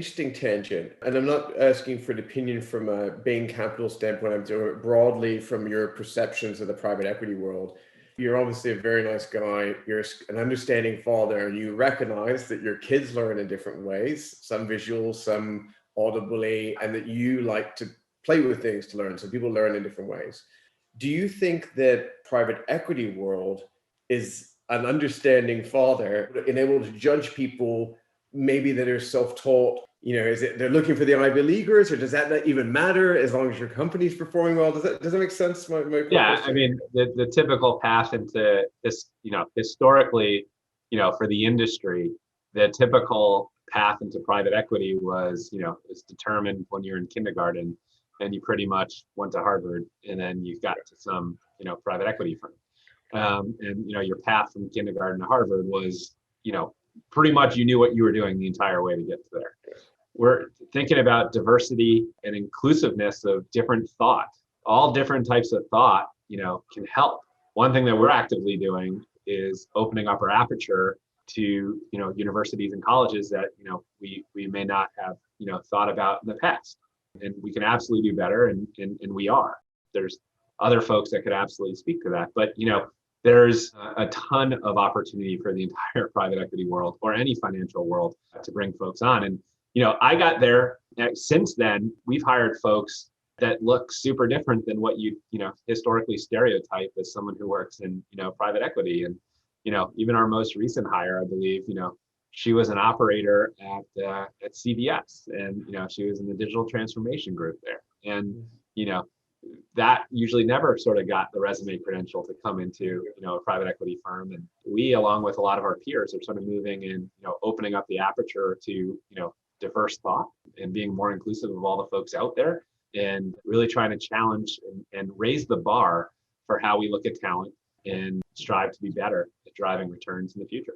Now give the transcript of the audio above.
interesting tangent, and I'm not asking for an opinion from a Bain Capital standpoint. I'm doing it broadly from your perceptions of the private equity world. You're obviously a very nice guy. You're an understanding father, and you recognize that your kids learn in different ways, some visual, some audibly, and that you like to play with things to learn. So people learn in different ways. Do you think that private equity world is an understanding father and able to judge people maybe that are self-taught? Is it they're looking for the Ivy Leaguers, or does that not even matter as long as your company's performing well? Does that make sense? My Yeah, question? I mean, the typical path into this, historically, for the industry, the typical path into private equity was, is determined when you're in kindergarten and you pretty much went to Harvard and then you got to some, private equity firm. And your path from kindergarten to Harvard was, pretty much you knew what you were doing the entire way to get to there. We're thinking about diversity and inclusiveness of different thought. All different types of thought, can help. One thing that we're actively doing is opening up our aperture to, universities and colleges that, we may not have, thought about in the past. And we can absolutely do better, and we are. There's other folks that could absolutely speak to that. But, there's a ton of opportunity for the entire private equity world or any financial world to bring folks on. And, I got there. Since then, we've hired folks that look super different than what you historically stereotype as someone who works in, private equity. And, even our most recent hire, I believe, she was an operator at CVS, and, she was in the digital transformation group there. And, that usually never sort of got the resume credential to come into, a private equity firm. And we, along with a lot of our peers, are sort of moving and, opening up the aperture to, diverse thought and being more inclusive of all the folks out there, and really trying to challenge and raise the bar for how we look at talent and strive to be better at driving returns in the future.